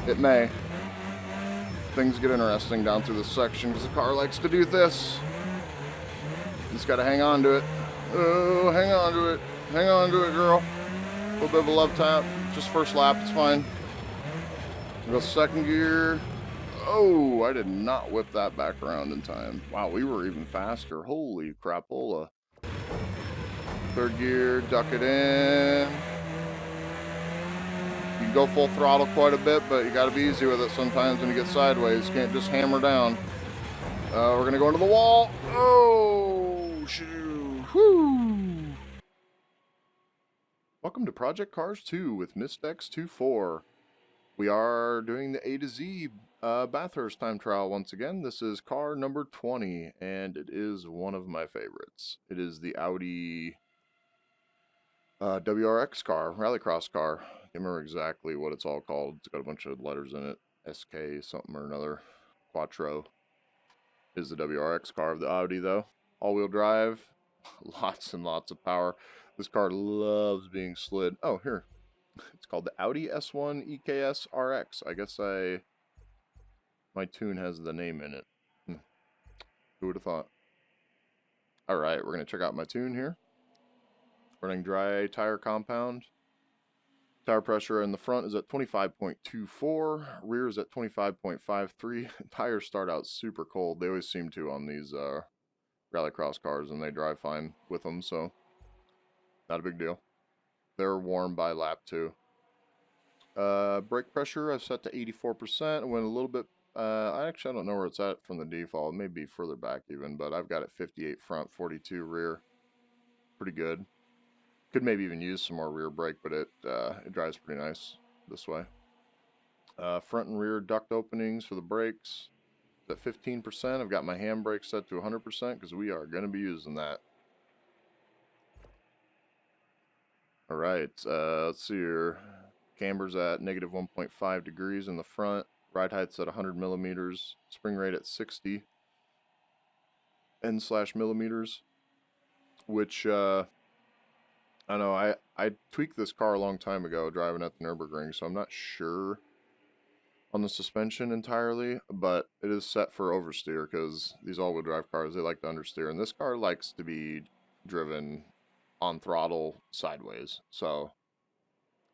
It may. Things get interesting down through this section because the car likes to do this. Just gotta hang on to it. Oh, hang on to it. Hang on to it, girl. A little bit of a love tap. Just first lap, it's fine. Go second gear. Oh, I did not whip that back around in time. Wow, we were even faster. Holy crapola. Third gear, duck it in. You can go full throttle quite a bit, but you gotta be easy with it sometimes when you get sideways. You can't just hammer down. We're gonna go into the wall. Oh, shoot. Whoo. Welcome to Project Cars 2 with MissX24. We are doing the A to Z Bathurst time trial once again. This is car number 20, and it is one of my favorites. It is the Audi WRX car, Rally Cross car. I can't remember exactly what it's all called. It's got a bunch of letters in it. SK something or another. Quattro is the WRX car of the Audi, though. All-wheel drive, lots and lots of power. This car loves being slid. Oh, here. It's called the Audi S1 EKS RX. I guess my tune has the name in it. Who would have thought? Alright, we're going to check out my tune here. Running dry tire compound. Tire pressure in the front is at 25.24. Rear is at 25.53. Tires start out super cold. They always seem to on these rallycross cars, and they drive fine with them, so not a big deal. They're warm by lap 2. Brake pressure I've set to 84%. I went a little bit, I don't know where it's at from the default. It may be further back even, but I've got it 58 front, 42 rear. Pretty good. Could maybe even use some more rear brake, but it drives pretty nice this way. Front and rear duct openings for the brakes at 15%. I've got my handbrake set to 100% because we are going to be using that. Alright, let's see here. Camber's at negative 1.5 degrees in the front. Ride height's at 100 millimeters. Spring rate at 60 N/millimeters. Which, I know, I tweaked this car a long time ago driving at the Nürburgring, so I'm not sure on the suspension entirely, but it is set for oversteer because these all-wheel drive cars, they like to understeer, and this car likes to be driven on throttle sideways, so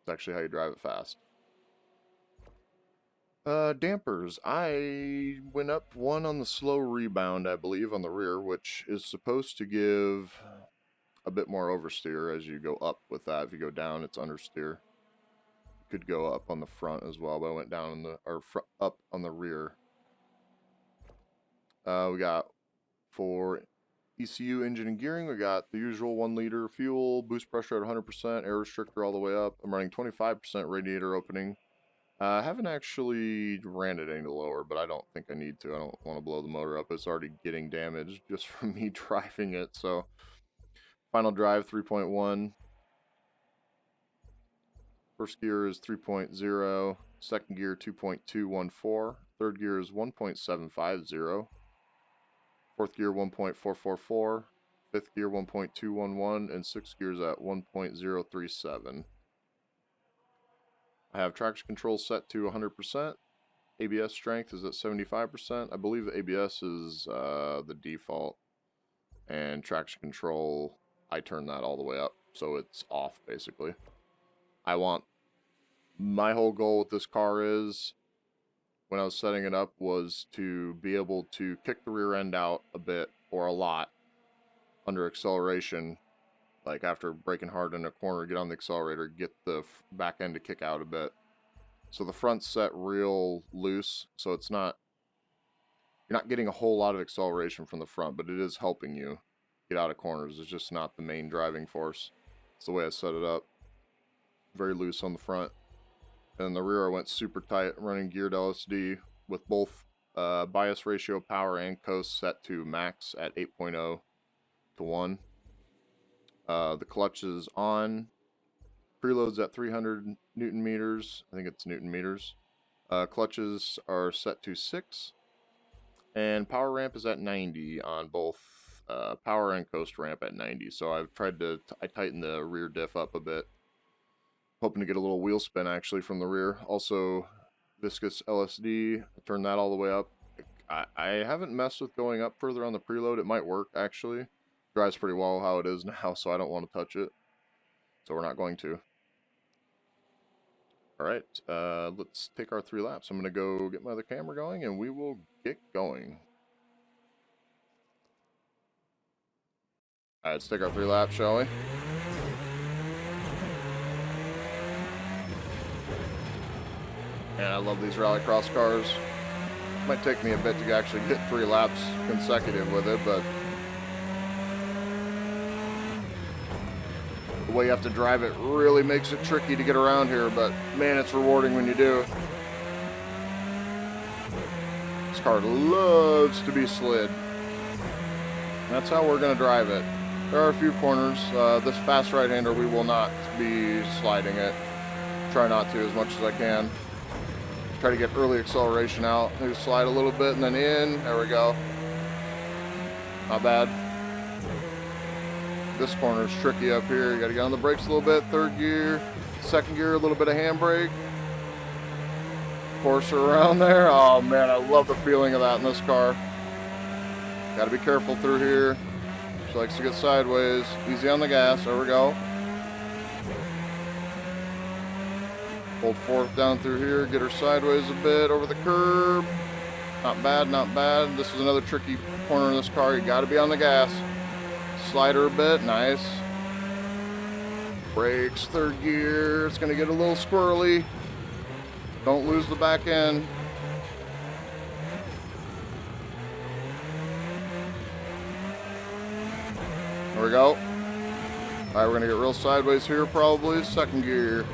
it's actually how you drive it fast. Dampers. I went up one on the slow rebound, I believe, on the rear, which is supposed to give a bit more oversteer as you go up with that. If you go down, it's understeer. You could go up on the front as well, but I went down on the, or up on the rear. We got for ECU engine and gearing, we got the usual 1 liter fuel, boost pressure at 100%, air restrictor all the way up. I'm running 25% radiator opening. I haven't actually ran it any lower, but I don't think I need to. I don't want to blow the motor up. It's already getting damaged just from me driving it, so. Final drive 3.1. First gear is 3.0. Second gear 2.214. Third gear is 1.750. Fourth gear 1.444. Fifth gear 1.211. And sixth gear is at 1.037. I have traction control set to 100%. ABS strength is at 75%. I believe the ABS is the default. And traction control, I turn that all the way up, so it's off basically. My whole goal with this car is, when I was setting it up, was to be able to kick the rear end out a bit or a lot under acceleration, like after braking hard in a corner, get on the accelerator, get the back end to kick out a bit. So the front's set real loose, so it's not, you're not getting a whole lot of acceleration from the front, but it is helping you get out of corners. It's just not the main driving force. It's the way I set it up. Very loose on the front. And the rear I went super tight, running geared LSD with both bias ratio, power, and coast set to max at 8.0 to 1. The clutch is on. Preload's at 300 Newton meters. I think it's Newton meters. Clutches are set to 6. And power ramp is at 90 on both power and coast ramp at 90. So I've tried to, I tightened the rear diff up a bit. Hoping to get a little wheel spin actually from the rear. Also, viscous LSD. Turn that all the way up. I haven't messed with going up further on the preload. It might work, actually. Drives pretty well how it is now, so I don't want to touch it. So we're not going to. Alright, let's take our 3 laps. I'm going to go get my other camera going, and we will get going. Alright, let's take our 3 laps, shall we? And I love these Rally Cross cars. Might take me a bit to actually get 3 laps consecutive with it, but the way you have to drive it really makes it tricky to get around here, but man, it's rewarding when you do. This car loves to be slid. That's how we're going to drive it. There are a few corners. This fast right-hander, we will not be sliding it. Try not to as much as I can. Try to get early acceleration out. Maybe slide a little bit and then in. There we go. Not bad. This corner is tricky up here. You got to get on the brakes a little bit. 3rd gear, 2nd gear, a little bit of handbrake. Force her around there. Oh man, I love the feeling of that in this car. Got to be careful through here. She likes to get sideways. Easy on the gas. There we go. Hold 4th down through here. Get her sideways a bit over the curb. Not bad, not bad. This is another tricky corner in this car. You got to be on the gas. Slide her a bit. Nice. Brakes. 3rd gear. It's going to get a little squirrely. Don't lose the back end. There we go. All right, we're going to get real sideways here probably. 2nd gear. A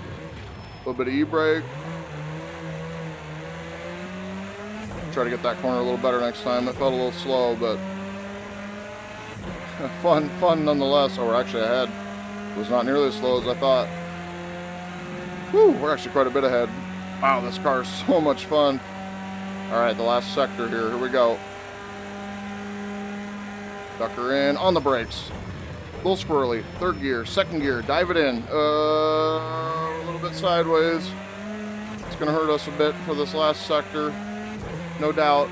little bit of e-brake. Try to get that corner a little better next time. It felt a little slow, but fun nonetheless. Oh, we're actually ahead. It was not nearly as slow as I thought. Whew, we're actually quite a bit ahead. Wow, this car is so much fun. All right, the last sector here. Here we go. Duck her in on the brakes. A little squirrely. 3rd gear, 2nd gear. Dive it in. A little bit sideways. It's going to hurt us a bit for this last sector. No doubt.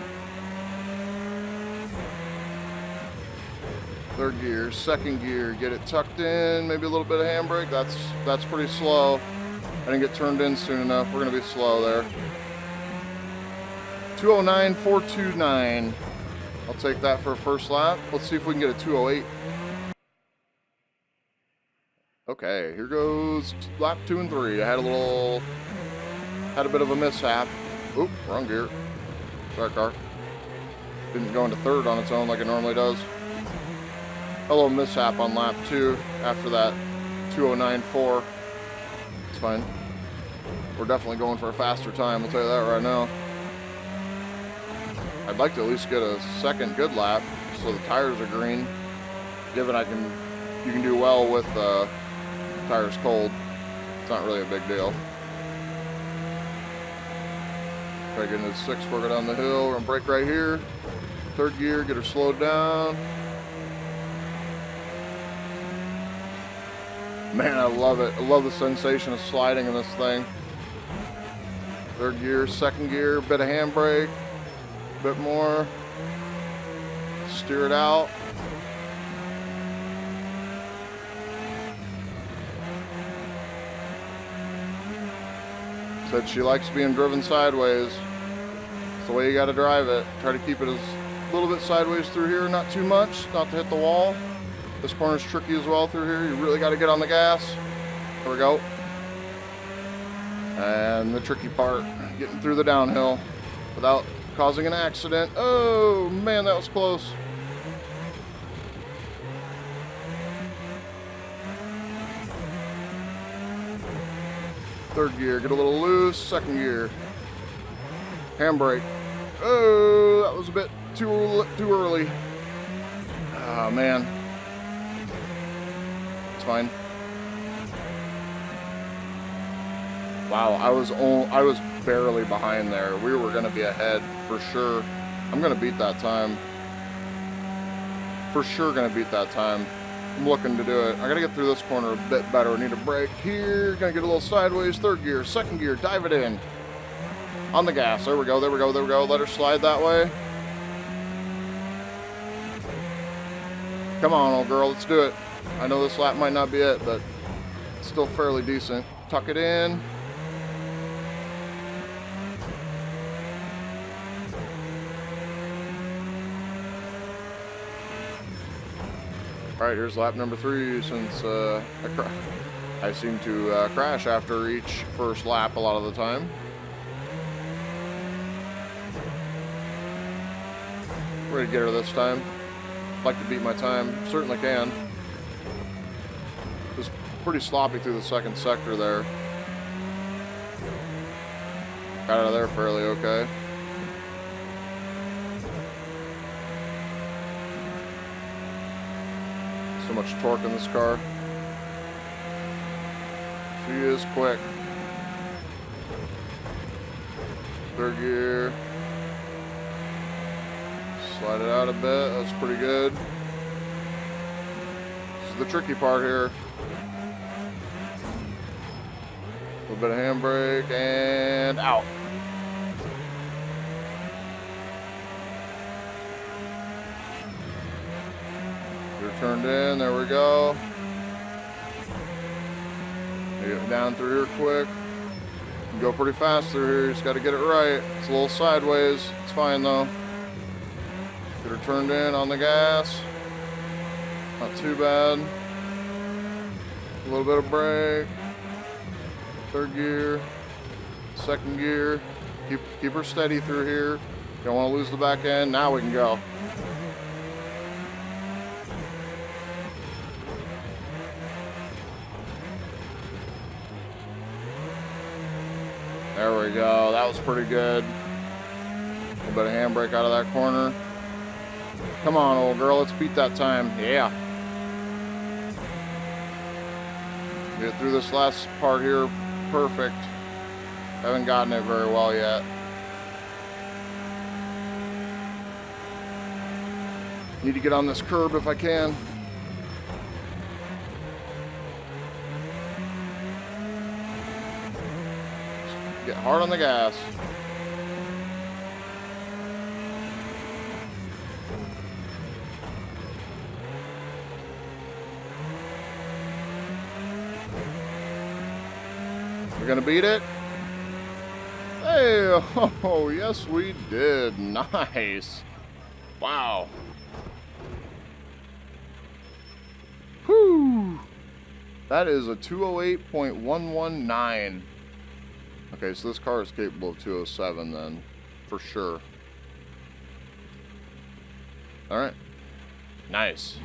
3rd gear, 2nd gear. Get it tucked in. Maybe a little bit of handbrake. That's pretty slow. I didn't get turned in soon enough. We're going to be slow there. 209.429. I'll take that for a first lap. Let's see if we can get a 208. Okay, here goes lap 2 and 3. I had a bit of a mishap. Oop, wrong gear. Sorry, car. Didn't go into 3rd on its own like it normally does. A little mishap on lap 2 after that 209.4. It's fine. We're definitely going for a faster time, I'll tell you that right now. I'd like to at least get a 2nd good lap so the tires are green. Given you can do well with tires cold. It's not really a big deal. Try getting to 6, work down the hill. We're gonna brake right here. 3rd gear, get her slowed down. Man, I love it. I love the sensation of sliding in this thing. 3rd gear, 2nd gear, bit of handbrake, bit more. Steer it out. Said she likes being driven sideways. It's the way you got to drive it. Try to keep it as a little bit sideways through here, not too much, not to hit the wall. This corner's tricky as well through here. You really got to get on the gas. There we go. And the tricky part, getting through the downhill without causing an accident. Oh man, that was close. Third gear, get a little loose. 2nd gear, handbrake. Oh, that was a bit too early. Oh man, it's fine. Wow, I was barely behind there. We were going to be ahead for sure. I'm going to beat that time. For sure going to beat that time. I'm looking to do it. I got to get through this corner a bit better. I need a brake here. Going to get a little sideways. 3rd gear, 2nd gear, dive it in. On the gas. There we go, there we go, there we go. Let her slide that way. Come on, old girl, let's do it. I know this lap might not be it, but it's still fairly decent. Tuck it in. Alright, here's lap number 3 since I seem to crash after each first lap a lot of the time. Ready to get her this time. Like to beat my time. Certainly can. It was pretty sloppy through the second sector there. Got out of there fairly okay. So much torque in this car. She is quick. Third gear. Slide it out a bit. That's pretty good. This is the tricky part here. A little bit of handbrake and out. You're turned in. There we go. Get down through here quick. You can go pretty fast through here. You just got to get it right. It's a little sideways. It's fine though. Get her turned in on the gas. Not too bad. A little bit of brake. Third gear. Second gear. Keep her steady through here. Don't want to lose the back end. Now we can go. There we go. That was pretty good. A little bit of handbrake out of that corner. Come on, old girl. Let's beat that time. Yeah. Get through this last part here. Perfect. Haven't gotten it very well yet. Need to get on this curb if I can. Get hard on the gas. We're gonna beat it. Hey, oh, yes we did. Nice. Wow. Whew. That is a 208.119. Okay, so this car is capable of 207 then, for sure. Alright. Nice.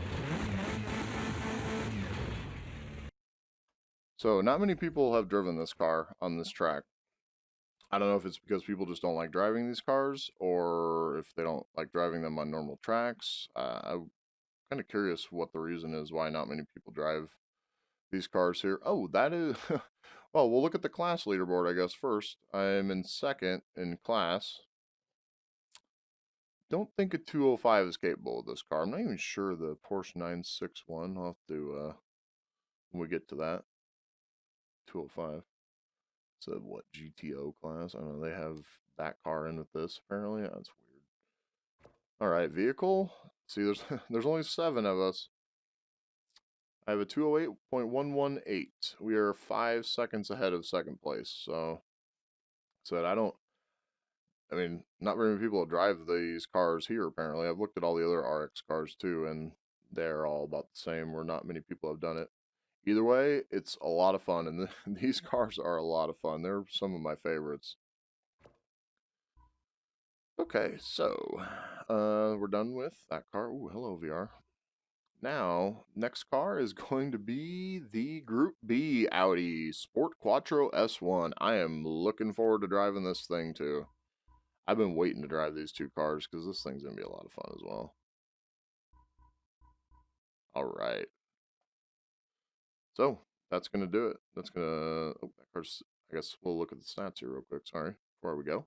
So, not many people have driven this car on this track. I don't know if it's because people just don't like driving these cars, or if they don't like driving them on normal tracks. I'm kind of curious what the reason is why not many people drive these cars here. Oh, that is... Well, we'll look at the class leaderboard, I guess, first. I'm in second in class. Don't think a 205 is capable of this car. I'm not even sure the Porsche 961. I'll have to, when we get to that. 205. It's a, what, GTO class? I don't know, they have that car in with this, apparently. That's weird. Alright, vehicle. See, there's only 7 of us. I have a 208.118. We are 5 seconds ahead of second place. So I mean, not very many people drive these cars here, apparently. I've looked at all the other RX cars too, and they're all about the same, where not many people have done it. Either way, it's a lot of fun, and these cars are a lot of fun. They're some of my favorites. Okay, so we're done with that car. Ooh, hello, VR. Now, next car is going to be the Group B Audi Sport Quattro S1. I am looking forward to driving this thing too. I've been waiting to drive these two cars because this thing's going to be a lot of fun as well. Alright. So, that's going to do it. That's going to... Oh, that car's... I guess we'll look at the stats here real quick. Sorry. Before we go.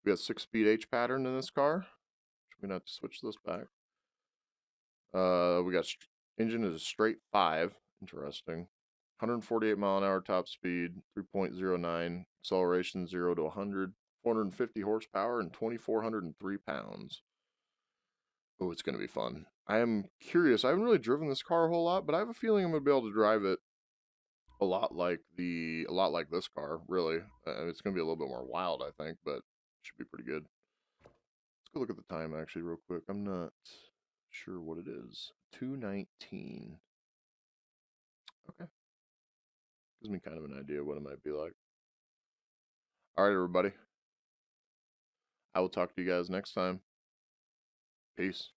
We got 6-speed H pattern in this car. We're going to have to switch this back. We got... Engine is a straight 5. Interesting. 148 mile an hour top speed. 3.09 Acceleration 0 to 100, 450 horsepower, and 2,403 pounds. Oh, it's going to be fun. I am curious. I haven't really driven this car a whole lot, but I have a feeling I'm going to be able to drive it a lot like this car, really. It's going to be a little bit more wild, I think, but it should be pretty good. Let's go look at the time, actually, real quick. I'm not sure what it is. 2:19. Okay. Gives me kind of an idea what it might be like. All right, everybody. I will talk to you guys next time. Peace.